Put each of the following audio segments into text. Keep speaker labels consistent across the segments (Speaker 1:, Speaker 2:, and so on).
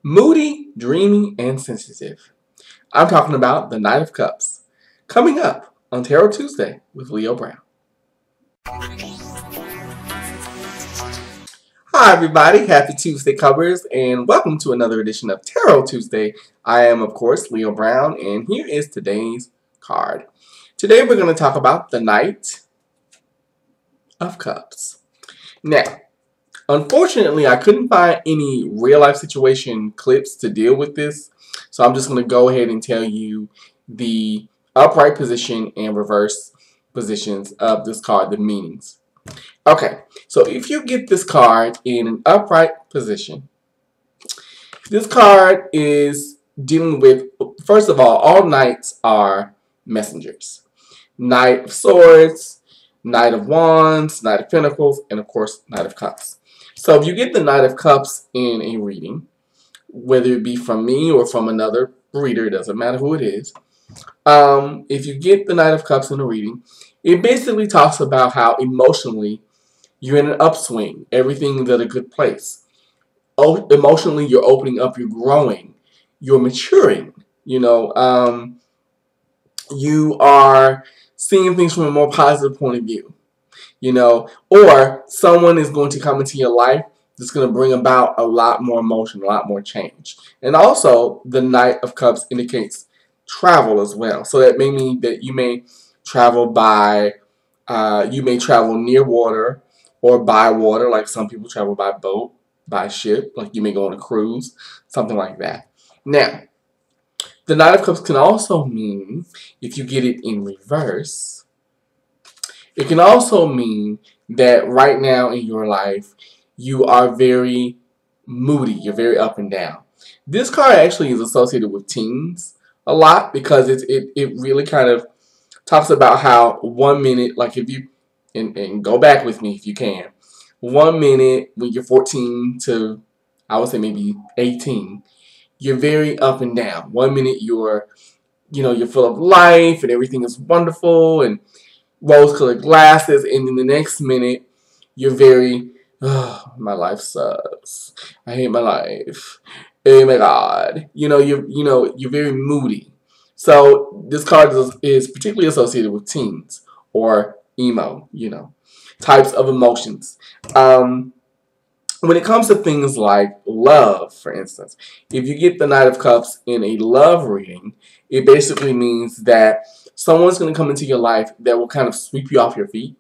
Speaker 1: Moody, dreamy, and sensitive. I'm talking about the Knight of Cups. Coming up on Tarot Tuesday with Leo Brown. Hi everybody, happy Tuesday covers, and welcome to another edition of Tarot Tuesday. I am, of course, Leo Brown, and here is today's card. Today we're going to talk about the Knight of Cups. Now, unfortunately, I couldn't find any real-life situation clips to deal with this, so I'm just going to go ahead and tell you the upright position and reverse positions of this card, the meanings. Okay, so if you get this card in an upright position, this card is dealing with, first of all knights are messengers. Knight of Swords, Knight of Wands, Knight of Pentacles, and of course, Knight of Cups. So if you get the Knight of Cups in a reading, whether it be from me or from another reader, it doesn't matter who it is. If you get the Knight of Cups in a reading, it basically talks about how emotionally you're in an upswing. Everything's at a good place. Emotionally, you're opening up, you're growing, you're maturing. You are seeing things from a more positive point of view. Or someone is going to come into your life that's going to bring about a lot more emotion, a lot more change. And also, the Knight of Cups indicates travel as well. So that may mean that you may travel near water or by water, like some people travel by boat, by ship, like you may go on a cruise, something like that. Now, the Knight of Cups can also mean, if you get it in reverse, it can also mean that right now in your life, you are very moody, you're very up and down. This card actually is associated with teens a lot because it really kind of talks about how 1 minute, like if you, and go back with me if you can, 1 minute when you're 14 to, I would say maybe 18, you're very up and down. 1 minute you're full of life and everything is wonderful and rose-colored glasses, and then the next minute you're very, oh, my life sucks. I hate my life. Oh my God. You're very moody. So this card is particularly associated with teens or emo, types of emotions. When it comes to things like love, for instance, if you get the Knight of Cups in a love reading, it basically means that someone's going to come into your life that will kind of sweep you off your feet.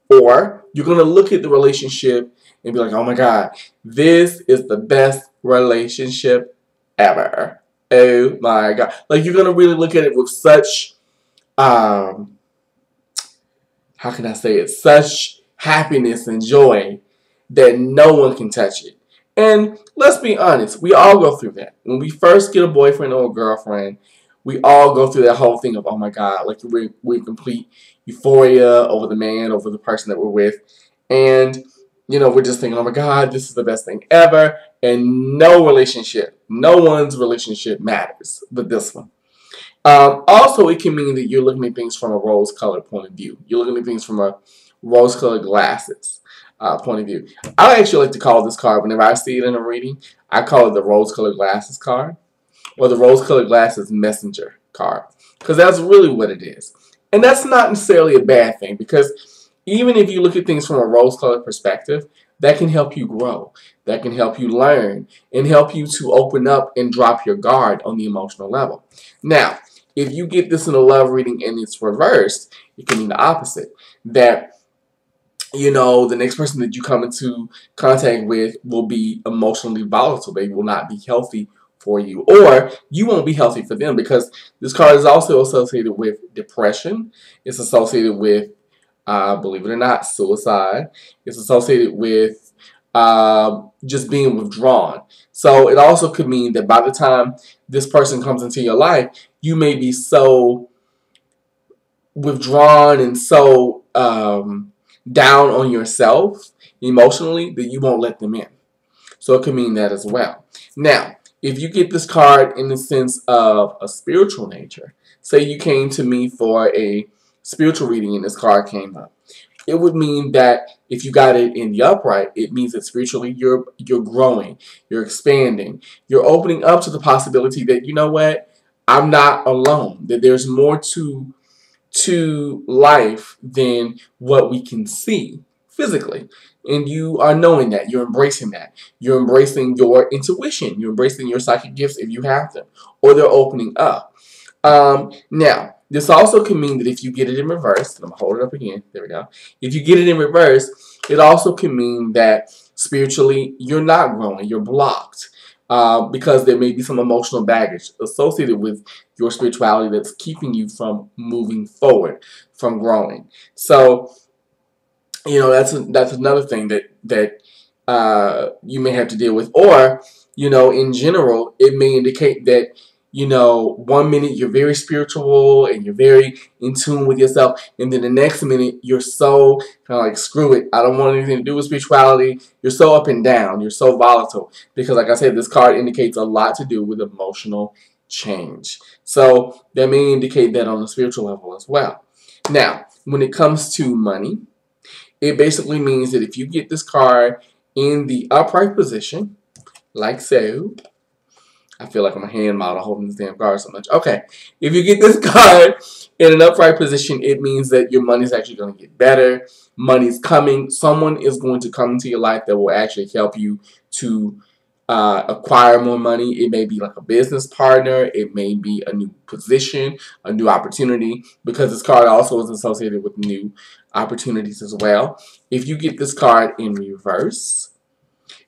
Speaker 1: Or you're going to look at the relationship and be like, oh my God, this is the best relationship ever. Oh my God. Like, you're going to really look at it with such, how can I say it, such happiness and joy that no one can touch it. And let's be honest, we all go through that. When we first get a boyfriend or a girlfriend, we all go through that whole thing of, oh my God, like we're complete euphoria over the man, over the person that we're with. And, we're just thinking, oh my God, this is the best thing ever. And no one's relationship matters but this one. Also, it can mean that you're looking at things from a rose-colored point of view. You're looking at things from a rose-colored glasses point of view. I actually like to call this card, whenever I see it in a reading, I call it the rose-colored glasses card or the rose-colored glasses messenger card, because that's really what it is. And that's not necessarily a bad thing, because even if you look at things from a rose-colored perspective, that can help you grow. That can help you learn and help you to open up and drop your guard on the emotional level. Now, if you get this in a love reading and it's reversed, it can mean the opposite. That, the next person that you come into contact with will be emotionally volatile. They will not be healthy for you. Or you won't be healthy for them, because this card is also associated with depression. It's associated with, believe it or not, suicide. It's associated with just being withdrawn. So it also could mean that by the time this person comes into your life, you may be so withdrawn and so down on yourself emotionally that you won't let them in. So it could mean that as well. Now, if you get this card in the sense of a spiritual nature, say you came to me for a spiritual reading and this card came up, it would mean that if you got it in the upright, it means that spiritually you're growing, you're expanding, you're opening up to the possibility that, you know what, I'm not alone, that there's more to life than what we can see physically. And you are knowing that. You're embracing that. You're embracing your intuition. You're embracing your psychic gifts if you have them. Or they're opening up. Now, this also can mean that if you get it in reverse, and I'm going to hold it up again. There we go. If you get it in reverse, it also can mean that spiritually you're not growing. You're blocked. Because there may be some emotional baggage associated with your spirituality that's keeping you from moving forward, from growing. So, you know, that's another thing that you may have to deal with. Or, you know, in general, it may indicate that, you know, one minute you're very spiritual and you're very in tune with yourself, and then the next minute you're so kind of like, screw it, I don't want anything to do with spirituality. You're so up and down. You're so volatile. Because like I said, this card indicates a lot to do with emotional change. So that may indicate that on the spiritual level as well. Now, when it comes to money, it basically means that if you get this card in the upright position, like so, I feel like I'm a hand model holding this damn card so much. Okay, if you get this card in an upright position, it means that your money's actually going to get better. Money's coming. Someone is going to come into your life that will actually help you to acquire more money. It may be like a business partner. It may be a new position, a new opportunity, because this card also is associated with new opportunities as well. If you get this card in reverse,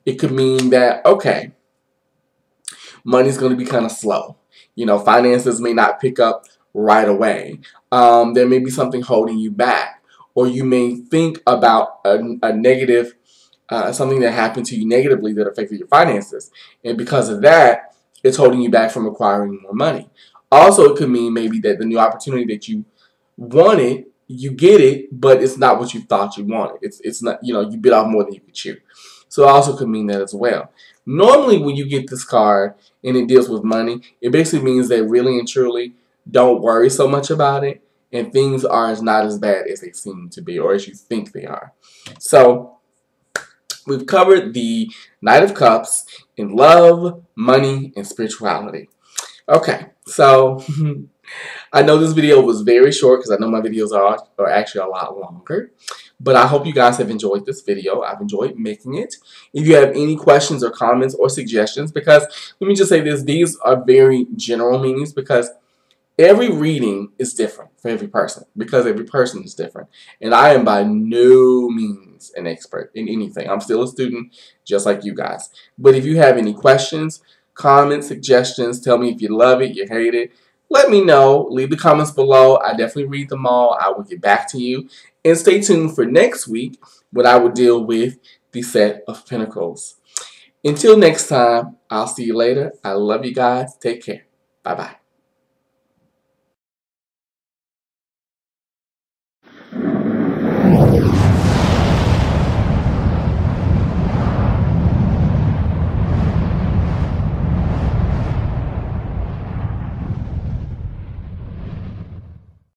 Speaker 1: it could mean that, okay, money's going to be kind of slow. You know, finances may not pick up right away. There may be something holding you back. Or you may think about a negative, something that happened to you negatively that affected your finances. And because of that, it's holding you back from acquiring more money. Also, it could mean maybe that the new opportunity that you wanted, you get it, but it's not what you thought you wanted. It's not, you know, you bit off more than you could chew. So it also could mean that as well. Normally, when you get this card and it deals with money, it basically means that really and truly don't worry so much about it, and things are not as bad as they seem to be or as you think they are. So we've covered the Knight of Cups in love, money, and spirituality. Okay, so I know this video was very short because I know my videos are actually a lot longer. But I hope you guys have enjoyed this video. I've enjoyed making it. If you have any questions or comments or suggestions, because let me just say this, these are very general meanings because every reading is different for every person because every person is different. And I am by no means an expert in anything. I'm still a student just like you guys. But if you have any questions, comments, suggestions, tell me if you love it, you hate it. Let me know. Leave the comments below. I definitely read them all. I will get back to you. And stay tuned for next week when I will deal with the Set of Pentacles. Until next time, I'll see you later. I love you guys. Take care. Bye-bye.